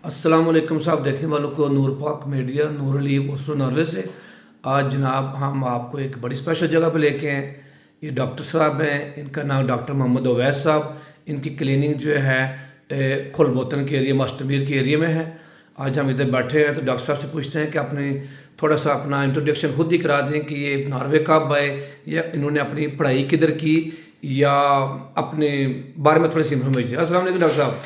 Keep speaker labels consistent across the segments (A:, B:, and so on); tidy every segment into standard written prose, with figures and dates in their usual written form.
A: अस्सलाम वालेकुम साहब, देखने वालों को नूर पाक मीडिया नूर अली ओस्लो नॉर्वे से। आज जनाब हम आपको एक बड़ी स्पेशल जगह पे लेके हैं। ये डॉक्टर साहब हैं, इनका नाम डॉक्टर मोहम्मद अवैस साहब। इनकी क्लिनिक जो है खुलबोतन के एरिया मास्टरमीर के एरिया में है। आज हम इधर बैठे हैं तो डॉक्टर साहब से पूछते हैं कि अपनी थोड़ा सा अपना इंट्रोडक्शन खुद ही करा दें कि ये नॉर्वे कब आए या इन्होंने अपनी पढ़ाई किधर की या अपने बारे में थोड़ी सी इन्फॉर्मेशन दें। अस्सलाम वालेकुम डॉक्टर साहब।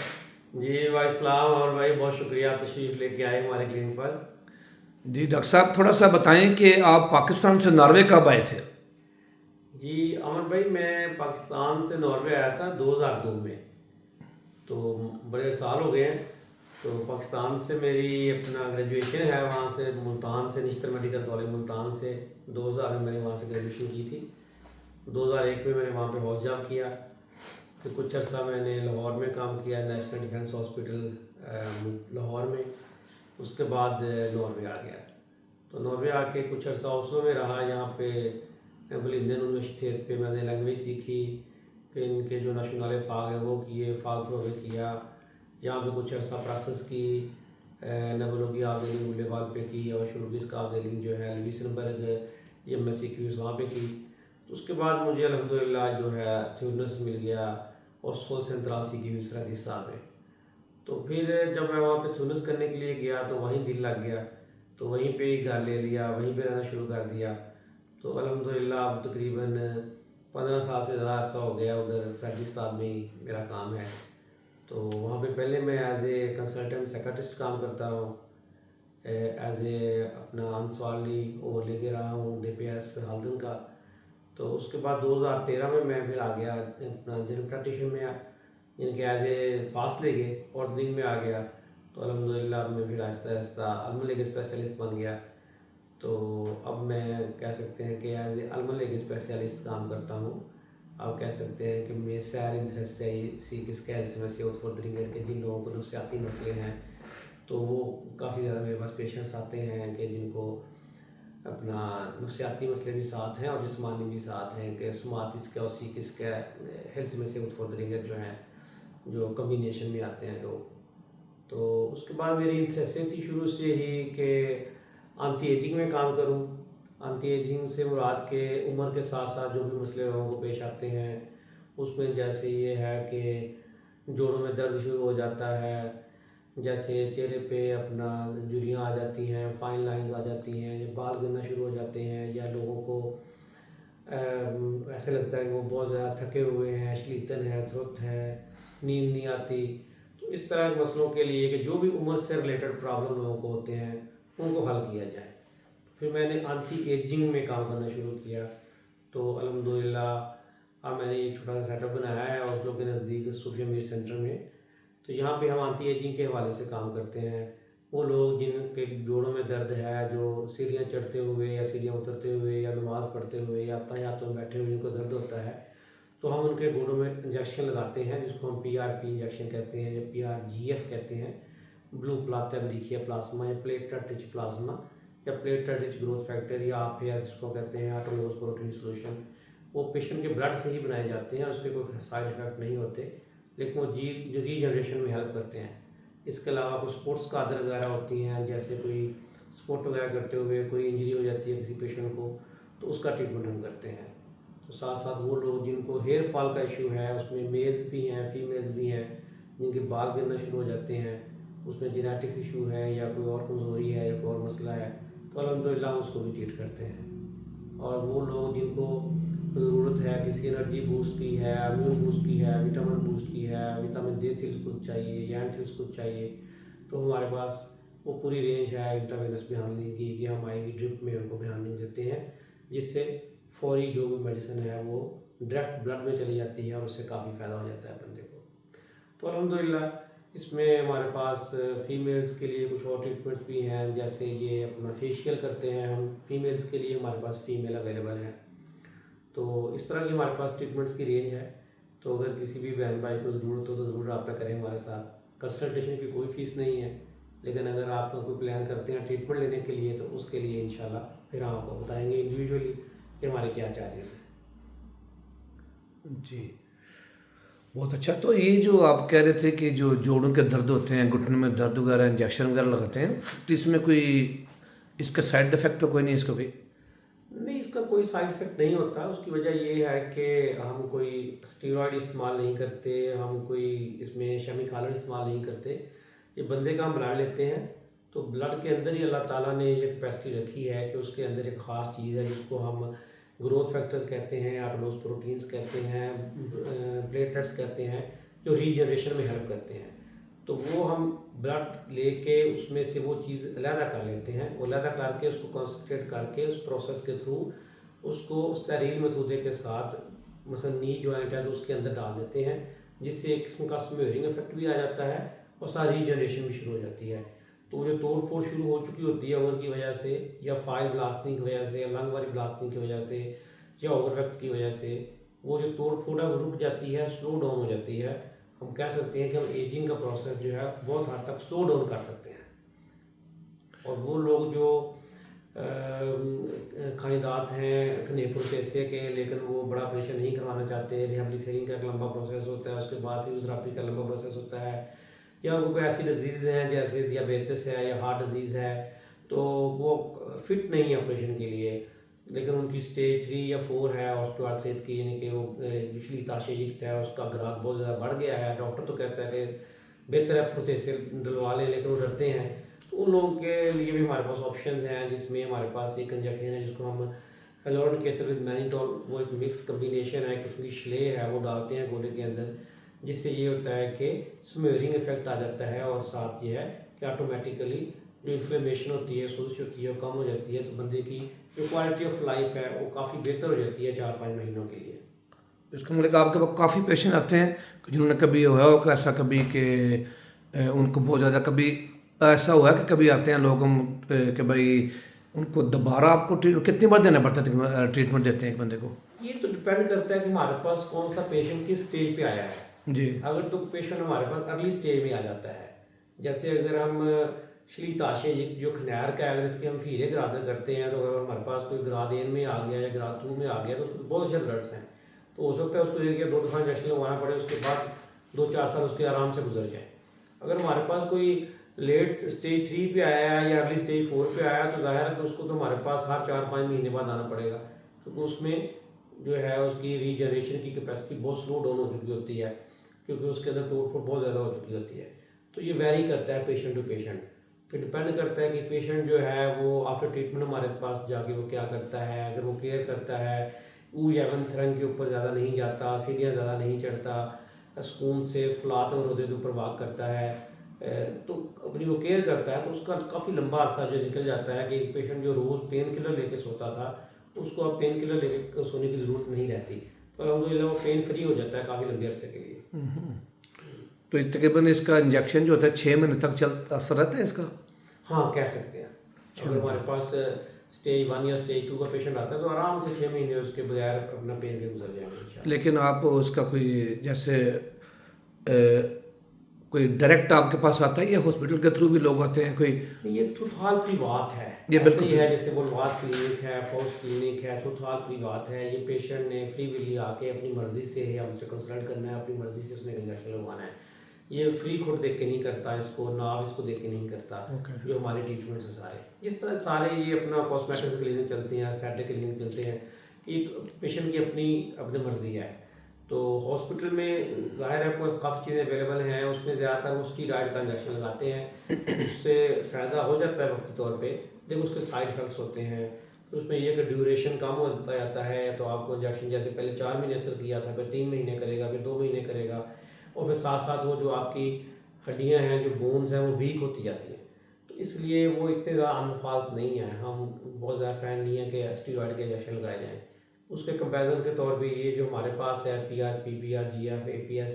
B: जी भाई सलाम। और भाई बहुत शुक्रिया आप तशरीफ़ लेके आए हमारे क्लिनिक पर।
A: जी डॉक्टर साहब, थोड़ा सा बताएं कि आप पाकिस्तान से नॉर्वे कब आए थे।
B: जी अमन भाई, मैं पाकिस्तान से नॉर्वे आया था 2002 में। तो बड़े साल हो गए हैं। तो पाकिस्तान से मेरी अपना ग्रेजुएशन है, वहाँ से मुल्तान से निश्तर मेडिकल कॉलेज मुल्तान से 2000 में मैंने वहाँ से ग्रेजुएशन की थी। 2001 में मैंने वहाँ पे हॉस्ट जॉब किया। फिर कुछ अर्सा मैंने लाहौर में काम किया, नेशनल डिफेंस हॉस्पिटल लाहौर में। उसके बाद नॉर्वे आ गया। तो नॉर्वे आके कुछ अर्सा ओस्लो में रहा। यहाँ पे इंडियन यूनिवर्सिटी पे मैंने लैंग्वेज सीखी। फिर इनके जो नेशनल फ़ाग है वो किए, फ़ाग प्रोवे किया। यहाँ पे कुछ अर्सा प्रोसेस की नेवोलॉजी आवदेलिंग गुलेवाल पे की, और शुरूबीस का आवदेलिंग जो है लवीसनबर्ग MSc वहाँ पे की। तो उसके बाद मुझे अल्हम्दुलिल्लाह जो है ट्यूनस मिल गया और सो सेंट्रल सी की हुई फ्रादिसा में। तो फिर जब मैं वहाँ पे ट्यूनस करने के लिए गया तो वहीं दिल लग गया। तो वहीं पे ही घर ले लिया, वहीं पे रहना शुरू कर दिया। तो अल्हम्दुलिल्लाह अब तकरीबन 15 साल से ज़्यादा अर्सा हो गया उधर फ्रादिस्तान में ही मेरा काम है। तो वहाँ पे पहले मैं एज ए कंसल्टेंट साइकाट्रिस्ट काम करता हूँ, एज ए अपना अंसवाली ओवर लेके रहा हूँ DPS हल्दन का। तो उसके बाद 2013 में मैं फिर आ गया अपना जनरल प्रैक्टिशन में, यानी कि एज ए फास्ट लेके ऑर्डनिंग में आ गया। तो अल्हम्दुलिल्लाह मैं फिर आहिस्ता आहिस्ता अल्मन लेके स्पेशलिस्ट बन गया। तो अब मैं कह सकते हैं कि एज ए अल्मन लेके स्पेशलिस्ट काम करता हूँ। आप कह सकते हैं कि मैं सैर इंटरेस्ट से सी किस में से उत्फर्दरिंग के जिन लोगों को नफसियाती मसले हैं, तो वो काफ़ी ज़्यादा मेरे पास पेशेंट्स आते हैं कि जिनको अपना नफसियाती मसले भी साथ हैं और जिस्मानी भी साथ हैं, कि सुमातिस का और सीकिस का हेल्थ में से उत्फर्दरिंग जो हैं, जो कम्बिनेशन में आते हैं लोग। तो उसके बाद मेरी इंटरेस्ट थी शुरू से ही कि आंटी एजिंग में काम करूं। आंटी एजिंग से मुराद के उम्र के साथ साथ जो भी मसले लोगों को पेश आते हैं, उसमें जैसे ये है कि जोड़ों में दर्द शुरू हो जाता है, जैसे चेहरे पे अपना झुर्रियाँ आ जाती हैं, फाइन लाइंस आ जाती हैं, या बाल गिरना शुरू हो जाते हैं, या लोगों को ऐसे लगता है कि वो बहुत ज़्यादा थके हुए हैं, शलीतन है, धुत है, नींद नहीं आती। तो इस तरह के मसलों के लिए कि जो भी उम्र से रिलेटेड प्रॉब्लम लोगों को होते हैं उनको हल किया जाए। फिर मैंने एंटी एजिंग में काम करना शुरू किया। तो अल्हम्दुलिल्लाह अब मैंने ये छोटा सा सेटअप बनाया है ओस्लो के नज़दीक सूफिया मीर सेंटर में। तो यहाँ पे हम एंटी एजिंग के हवाले से काम करते हैं। वो लोग जिनके जोड़ों में दर्द है, जो सीढ़ियाँ चढ़ते हुए या सीढ़ियाँ उतरते हुए या नमाज़ पढ़ते हुए या तहय्युत में बैठे हुए जिनको दर्द होता है, तो हम उनके घुटनों में इंजेक्शन लगाते हैं, जिसको हम PRP इंजेक्शन कहते हैं या PRGF कहते हैं, ब्लू प्लाथा ब्रीकिया प्लाज्मा या प्लेटलेट रिच प्लाज्मा या प्लेटलेट रिच ग्रोथ फैक्टर या APS जिसको कहते हैं ऑटोलोगस प्रोटीन सोल्यूशन। वो पेशेंट के ब्लड से ही बनाए जाते हैं, उसके कोई साइड इफ़ेक्ट नहीं होते, लेकिन वो रीजनरेशन में हेल्प करते हैं। इसके अलावा कुछ स्पोर्ट्स कादर वगैरह होती हैं, जैसे कोई स्पोर्ट वगैरह करते हुए कोई इंजरी हो जाती है किसी पेशेंट को, तो उसका ट्रीटमेंट हम करते हैं। तो साथ साथ वो लोग जिनको हेयर फॉल का इशू है, उसमें मेल्स भी हैं फीमेल्स भी हैं, जिनके बाल गिरना शुरू हो जाते हैं, उसमें जेनेटिक्स इशू है या कोई और कमज़ोरी है या कोई और मसला है, तो अल्हम्दुलिल्लाह उसको भी ट्रीट करते हैं। और वो लोग जिनको ज़रूरत है किसी एनर्जी बूस्ट की है, इम्यून बूस्ट की है, विटामिन बूस्ट की है, विटामिन D थील्स कुछ चाहिए या एन थील्स कुछ चाहिए, तो हमारे पास वो पूरी रेंज है इंट्रावेनस हैंडलिंग की, कि हम आईवी ड्रिप में उनको हैंडलिंग देते हैं, जिससे फौरी जो भी मेडिसिन है वो डायरेक्ट ब्लड में चली जाती है और उससे काफ़ी फ़ायदा हो जाता है बंदे को। तो अल्हम्दुलिल्लाह इसमें हमारे पास फ़ीमेल्स के लिए कुछ और ट्रीटमेंट्स भी हैं, जैसे ये अपना फेशियल करते हैं हम फीमेल्स के लिए, हमारे पास फ़ीमेल अवेलेबल हैं। तो इस तरह की हमारे पास ट्रीटमेंट्स की रेंज है। तो अगर किसी भी बहन भाई को ज़रूरत हो तो ज़रूर रब्ता करें हमारे साथ। कंसल्टेशन की कोई फ़ीस नहीं है, लेकिन अगर आप कोई प्लान करते हैं ट्रीटमेंट लेने के लिए, तो उसके लिए इंशाल्लाह फिर हम आपको बताएंगे इंडिविजुअली कि हमारे क्या चार्जेस हैं।
A: जी, बहुत अच्छा। तो ये जो आप कह रहे थे कि जो जोड़ों के दर्द होते हैं, घुटने में दर्द वगैरह, इंजेक्शन वगैरह लगाते हैं, तो इसमें कोई इसका साइड इफेक्ट तो कोई नहीं इसका कोई?
B: नहीं, इसका कोई साइड इफ़ेक्ट नहीं होता। उसकी वजह ये है कि हम कोई स्टेरॉयड इस्तेमाल नहीं करते, हम कोई इसमें शेमिकालन इस्तेमाल नहीं करते। ये बंदे का हम ब्लड लेते हैं, तो ब्लड के अंदर ही अल्लाह ताला ने ये कैपेसिटी रखी है कि उसके अंदर एक ख़ास चीज़ है जिसको हम ग्रोथ फैक्टर्स कहते हैं, एटोलोज प्रोटीन्स कहते हैं, प्लेटलेट्स कहते हैं, जो रीजनरेशन में हेल्प करते हैं। तो वो हम ब्लड लेके उसमें से वो चीज़ अलहदा कर लेते हैं, वो अलहदा करके उसको कॉन्सनट्रेट करके उस प्रोसेस के थ्रू उसको स्टेरिल मेथोडे के साथ मसलन नी जॉइंट है तो उसके अंदर डाल देते हैं, जिससे एक किस्म का स्मेयरिंग इफेक्ट भी आ जाता है और सारी रीजनरेशन भी शुरू हो जाती है। तो जो तोड़ फोड़ शुरू हो चुकी होती है ओवर की वजह से, या फाइल ब्लास्टिंग की वजह से, या लंग वाली ब्लास्टिंग की वजह से, या ओवरवेक्ट की वजह से, वो जो तोड़ फोड़ है वो रुक जाती है, स्लो डाउन हो जाती है। हम कह सकते हैं कि हम एजिंग का प्रोसेस जो है बहुत हद तक स्लो डाउन कर सकते हैं। और वो लोग जो खानिदात हैं कनेपुर पैसे के, लेकिन वो बड़ा ऑपरेशन नहीं करवाना चाहते, रिहेबिलिटेशन का एक लंबा प्रोसेस होता है, उसके बाद फिजियोथेरेपी का लंबा प्रोसेस होता है, या उनको कोई ऐसी डिजीज़ हैं जैसे दियाबेटिस है या हार्ट डिजीज़ है, तो वो फिट नहीं है ऑपरेशन के लिए, लेकिन उनकी स्टेज 3 या 4 है ऑस्टियोआर्थराइटिस की, यानी कि वो पिछली ताशेजिक है, उसका ग्राफ बहुत ज़्यादा बढ़ गया है। डॉक्टर तो कहता है कि बेहतर है प्रोथेसिस डलवा लें, लेकिन वो डरते हैं। तो उन लोगों के लिए भी हमारे पास ऑप्शंस हैं, जिसमें हमारे पास एक इंजेक्शन है जिसको हम हेलोरन केसर विद मैनिटोल, वो एक मिक्स कम्बिनेशन है, किस्म की श्ले है, वो डालते हैं गोले के अंदर, जिससे ये होता है कि स्मेयरिंग इफेक्ट आ जाता है, और साथ ये है कि ऑटोमेटिकली जो इन्फ्लेमेशन होती है, सोजिश होती है, वो कम हो जाती है। तो बंदे की जो क्वालिटी ऑफ लाइफ है वो काफ़ी बेहतर हो जाती है 4-5 महीनों के लिए।
A: इसका मतलब आपके पास काफ़ी पेशेंट आते हैं कि जिन्होंने कभी हुआ हो कि ऐसा कभी कि उनको बहुत ज़्यादा कभी ऐसा हुआ है कि कभी आते हैं लोग हम कि भाई उनको दोबारा आपको कितनी बार देना पड़ता है ट्रीटमेंट देते हैं एक बंदे को?
B: ये तो डिपेंड करता है कि हमारे पास कौन सा पेशेंट किस स्टेज पे आया है।
A: जी।
B: अगर तो पेशेंट हमारे पास अर्ली स्टेज में आ जाता है, जैसे अगर हम शलीताशे जो खनैर का है, अगर इसके हम फीरे ग्रादर करते हैं, तो अगर हमारे पास कोई ग्राद एन में आ गया या ग्राद 2 में आ गया तो उसमें बहुत अच्छे रिजल्ट्स हैं। तो हो सकता है उसको 1 या 2 दफ़ा इंजेक्शन लगवाना पड़े, उसके बाद 2-4 साल उसके आराम से गुजर जाए। अगर हमारे पास कोई लेट स्टेज 3 पे आया है या अर्ली स्टेज 4 पे आया है, तो ज़ाहिर है कि उसको तो हमारे पास हर 4-5 महीने बाद आना पड़ेगा, क्योंकि उसमें जो है उसकी रीजनरेशन की कैपेसिटी बहुत स्लो डाउन हो चुकी होती है, क्योंकि उसके अंदर तोड़ फोड़ बहुत ज़्यादा हो चुकी होती है। तो ये वेरी करता है पेशेंट टू पेशेंट, फिर डिपेंड करता है कि पेशेंट जो है वो आफ्टर ट्रीटमेंट हमारे पास जाके वो क्या करता है। अगर वो केयर करता है, ऊ या वन थरंग के ऊपर ज़्यादा नहीं जाता, सीढ़ियाँ ज़्यादा नहीं चढ़ता, सुकून से फलात और रोदे के ऊपर वाक करता है, तो अपनी वो केयर करता है, तो उसका काफ़ी लंबा अरसा जो निकल जाता है कि एक पेशेंट जो रोज़ पेन किलर लेके सोता था, उसको अब पेन किलर लेके सोने की ज़रूरत नहीं रहती, तो अलहमदिल्ला वो पेन फ्री हो जाता है काफ़ी लंबे अरसे के लिए।
A: तो तकरीबन इसका इंजेक्शन जो होता है 6 महीने तक चलता असर रहता है इसका?
B: हाँ, कह सकते हैं। अगर हमारे पास स्टेज 1 या स्टेज 2 का पेशेंट आता है तो आराम से 6 महीने उसके बगैर अपना पेन के गुजर जाएंगे इंशाल्लाह।
A: लेकिन आप उसका कोई जैसे कोई डायरेक्ट आपके पास आता है या हॉस्पिटल के थ्रू भी लोग आते हैं कोई?
B: ये थुथाल की बात है,
A: ये
B: ऐसे
A: बिल्कुल
B: ही है जैसे गुलवात क्लिनिक है, फोर्स क्लिनिक है, थुथाल की बात है। ये पेशेंट ने फ्री विली आके अपनी मर्जी से हमसे कंसल्ट करना है, अपनी मर्जी से उसने इंजेक्शन लगवाना है। ये फ्री खुद देख के नहीं करता इसको, ना इसको देख के नहीं करता। जो हमारे ट्रीटमेंट से सारे जिस तरह सारे ये अपना कॉस्मेटिक्स क्लिनिक चलते हैं, एस्थेटिक क्लिनिक चलते हैं, कि पेशेंट की अपनी मर्जी है। तो हॉस्पिटल में ज़ाहिर है कोई काफ़ी चीज़ें अवेलेबल हैं, उसमें ज़्यादातर वो स्टीरॉयड का इंजेक्शन लगाते हैं, उससे फ़ायदा हो जाता है वक्ती तौर पे, लेकिन उसके साइड इफ़ेक्ट्स होते हैं। तो उसमें ये कि ड्यूरेशन कम होता जाता है, तो आपको इंजेक्शन जैसे पहले 4 महीने असर किया था, फिर 3 महीने करेगा, फिर 2 महीने करेगा, और फिर साथ साथ वो जो आपकी हड्डियाँ हैं, जो बोन्स हैं, वो वीक होती जाती हैं। तो इसलिए वो इतने ज़्यादा अनफालत नहीं है, हम बहुत ज़्यादा फ़ैन नहीं है कि स्टीरॉयड के इंजेक्शन लगाए जाएँ। उसके कंपैरिजन के तौर पे ये जो हमारे पास है PRP, PR, GF, APS,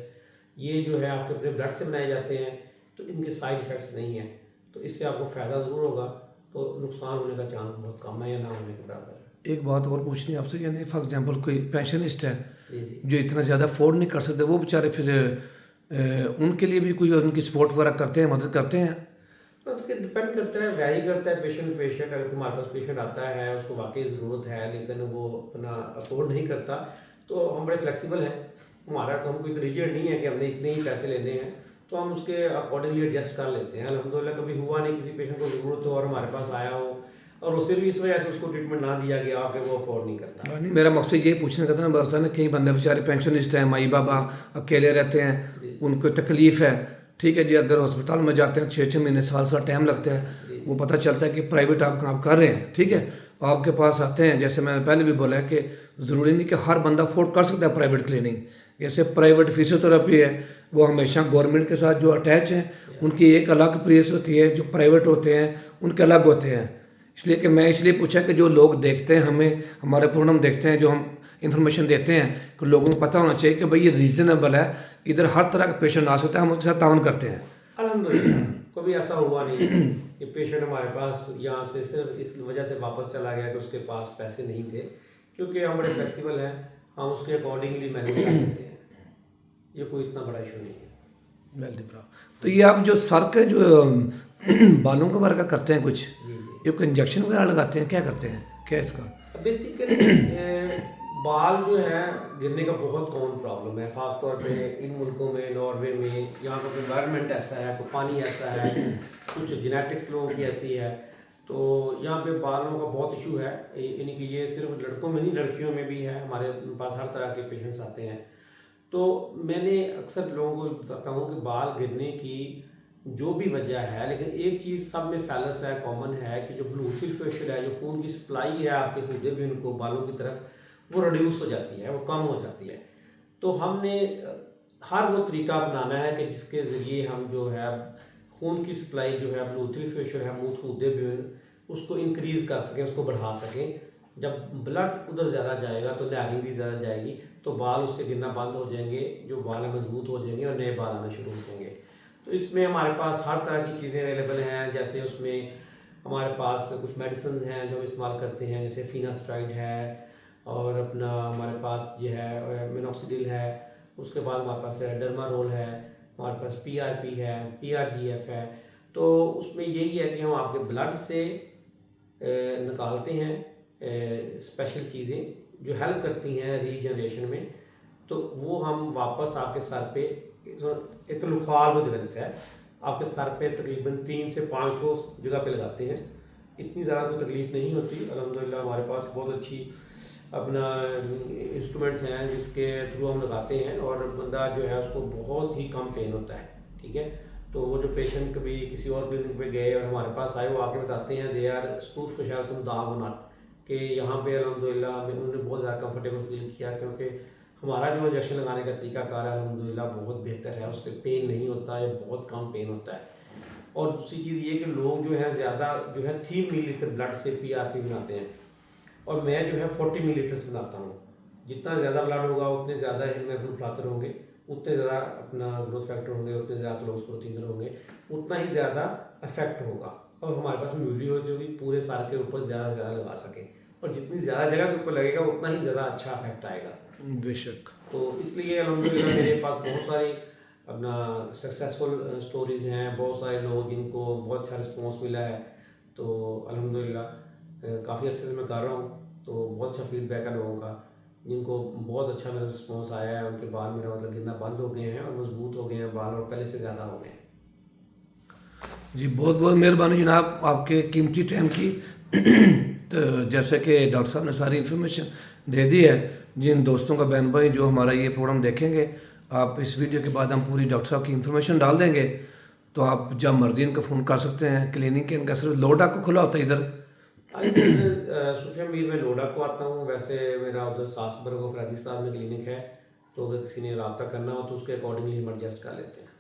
B: ये जो है आपके अपने ब्लड से बनाए जाते हैं, तो इनके साइड इफ़ेक्ट्स नहीं हैं, तो इससे आपको फ़ायदा ज़रूर होगा, तो नुकसान होने का चांस बहुत कम है या ना होने के बराबर है।
A: एक बात और पूछनी है आपसे, यानी फॉर एग्जांपल कोई पेंशनिस्ट है
B: जी जी।
A: जो इतना ज़्यादा अफोर्ड नहीं कर सकते, वो बेचारे फिर उनके लिए भी कोई उनकी सपोर्ट वगैरह करते हैं, मदद करते हैं?
B: तो उसके डिपेंड करता है, वैरी करता है पेशेंट टू पेशेंट। अगर हमारे पास पेशेंट आता है, उसको वाकई ज़रूरत है, लेकिन वो अपना अफोर्ड नहीं करता, तो हम बड़े फ्लेक्सिबल हैं। हमारा तो हम कोई रिजिड नहीं है कि हमने इतने ही पैसे लेने हैं, तो हम उसके अकॉर्डिंगली एडजस्ट कर लेते हैं। अल्हम्दुलिल्लाह कभी हुआ नहीं किसी पेशेंट को ज़रूरत हो और हमारे पास आया हो और उससे भी इस वजह से उसको ट्रीटमेंट ना दिया गया कि वो अफोर्ड नहीं करता।
A: हाँ, नहीं मेरा मकसद यही पूछने का था ना, बस ना कई बंदे बेचारे पेंशनिस्ट हैं, माई बाबा अकेले रहते हैं, उनको तकलीफ़ है, ठीक है जी, अगर हॉस्पिटल में जाते हैं 6-6 महीने साल टाइम लगता है, वो पता चलता है कि प्राइवेट आप काम कर रहे हैं, ठीक है, आपके पास आते हैं, जैसे मैंने पहले भी बोला है कि ज़रूरी नहीं कि हर बंदा अफोर्ड कर सकता है प्राइवेट क्लिनिक। जैसे प्राइवेट फिजियोथेरेपी है, वो हमेशा गवर्नमेंट के साथ जो अटैच हैं उनकी एक अलग प्रेस होती है, जो प्राइवेट होते हैं उनके अलग होते हैं। इसलिए कि मैं इसलिए पूछा कि जो लोग देखते हैं हमें, हमारे प्रोग्राम देखते हैं, जो हम इंफॉर्मेशन देते हैं, कि लोगों को पता होना चाहिए कि भाई ये रीज़नेबल है, इधर हर तरह का पेशेंट आ सकता है, हम उसके साथ ताउन करते हैं।
B: अल्हम्दुलिल्लाह कभी ऐसा हुआ नहीं कि पेशेंट हमारे पास यहाँ से सिर्फ इस वजह से वापस चला गया कि उसके पास पैसे नहीं थे, क्योंकि हम बड़े फ्लेक्सिबल हैं, हम उसके अकॉर्डिंगली मैनेज कर लेते हैं, ये कोई इतना बड़ा इशू नहीं है।
A: वेरी ब्रा। तो ये आप जो सर के जो बालों का वर्क करते हैं कुछ,
B: जी जी,
A: ये कोई इंजेक्शन वगैरह लगाते हैं, क्या करते हैं, क्या इसका?
B: बेसिकली बाल जो है गिरने का बहुत कॉमन प्रॉब्लम है, ख़ास तौर पे इन मुल्कों में, नॉर्वे में, यहाँ का इन्वायरमेंट ऐसा है, कोई पानी ऐसा है, कुछ जेनेटिक्स लोगों की ऐसी है, तो यहाँ पे बालों का बहुत इशू है। यानी कि ये सिर्फ लड़कों में नहीं, लड़कियों में भी है, हमारे पास हर तरह के पेशेंट्स आते हैं। तो मैंने अक्सर लोगों को बताता हूँ कि बाल गिरने की जो भी वजह है, लेकिन एक चीज़ सब में फैलस है, कॉमन है कि जो ब्लू फिल्ट्रेशन है, जो खून की सप्लाई है आपके हृदय भी उनको बालों की तरफ, वो रिड्यूस हो जाती है, वो कम हो जाती है। तो हमने हर वो तरीका अपनाना है कि जिसके ज़रिए हम जो है खून की सप्लाई जो है ब्लू फिल्ट्रेशन है मुंह हृदय भी उसको इंक्रीज़ कर सकें, उसको बढ़ा सकें। जब ब्लड उधर ज़्यादा जाएगा तो लहरिंग भी ज़्यादा जाएगी, तो बाल उससे गिरना बंद हो जाएंगे, जो बाल मजबूत हो जाएंगे और नए बाल आना शुरू हो जाएंगे। तो इसमें हमारे पास हर तरह की चीज़ें अवेलेबल हैं, जैसे उसमें हमारे पास कुछ मेडिसिन हैं जो हम इस्तेमाल करते हैं, जैसे फिनास्ट्राइड है, और अपना हमारे पास ये है मिनॉक्सिडिल है, उसके बाद हमारे पास डर्मारोल है, हमारे पास PRP है, PRGF है। तो उसमें यही है कि हम आपके ब्लड से निकालते हैं स्पेशल चीज़ें जो हेल्प करती हैं रीजनरेशन में, तो वो हम वापस आपके सर पे इतलुखाल मुदवस है, आपके सर पे तकरीबन 3 से 500 जगह पे लगाते हैं। इतनी ज़्यादा कोई तकलीफ़ नहीं होती, अल्हम्दुलिल्लाह हमारे पास बहुत अच्छी अपना इंस्ट्रूमेंट्स हैं जिसके थ्रू हम लगाते हैं, और बंदा जो है उसको बहुत ही कम पेन होता है, ठीक है। तो वो जो पेशेंट कभी किसी और क्लिनिक पे गए और हमारे पास आए, वो आके बताते हैं दे आर स्पूफ फशासन दागुनात कि यहाँ पे अल्हम्दुलिल्लाह उन्होंने बहुत ज़्यादा कंफर्टेबल फील किया, क्योंकि हमारा जो इंजेक्शन लगाने का तरीकाकार है अल्हम्दुलिल्लाह बहुत बेहतर है, उससे पेन नहीं होता है, बहुत कम पेन होता है। और दूसरी चीज़ ये कि लोग जो है ज़्यादा जो है 3 मिलीलीटर ब्लड से PRP बनाते हैं, और मैं जो है 40 मिलीलीटर्स बनाता हूँ। जितना ज़्यादा ब्लड होगा उतने ज़्यादा हिमोग्लोबिन फ्लातर होंगे, उतने ज़्यादा अपना ग्रोथ फैक्टर होंगे, उतने ज़्यादा लोग प्रोटीन होंगे, उतना ही ज़्यादा इफेक्ट होगा। और हमारे पास वीडियो जो भी पूरे साल के ऊपर ज़्यादा से ज़्यादा लगा सकें, और जितनी ज़्यादा जगह के ऊपर लगेगा उतना ही ज़्यादा अच्छा इफेक्ट आएगा।
A: बेशक।
B: तो इसलिए अल्हम्दुलिल्लाह मेरे पास बहुत सारी अपना सक्सेसफुल स्टोरीज़ हैं, बहुत सारे लोग जिनको बहुत अच्छा रिस्पॉन्स मिला है। तो अल्हम्दुलिल्लाह काफ़ी अच्छे से मैं कर रहा हूँ, तो बहुत अच्छा फीडबैक है लोगों का, जिनको बहुत अच्छा मेरा रिस्पॉन्स आया है, उनके बाल मेरा मतलब गिरना बंद हो गए हैं और मजबूत हो गए हैं बाल, और पहले से ज़्यादा हो गए हैं।
A: जी बहुत बहुत मेहरबानी जनाब आपके कीमती टाइम की। तो जैसे कि डॉक्टर साहब ने सारी इन्फॉर्मेशन दे दी है, जिन दोस्तों का बहन भाई जो हमारा ये प्रोग्राम देखेंगे, आप इस वीडियो के बाद हम पूरी डॉक्टर साहब की इन्फॉर्मेशन डाल देंगे, तो आप जब मर्जी इनका फ़ोन कर सकते हैं। क्लिनिक के इनका सिर्फ लोडा को खुला होता है इधर।
B: सूफिया मीर में लोडा को आता हूँ, वैसे मेरा उधर सासबर्ग और फरादी साहब में क्लिनिक है, तो अगर किसी ने रब्ता करना हो तो उसके अकॉर्डिंगली हम एडजस्ट कर लेते हैं।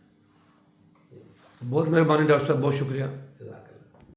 A: बहुत मेहरबानी डॉक्टर साहब, बहुत शुक्रिया।
B: जज़ाकल्लाह।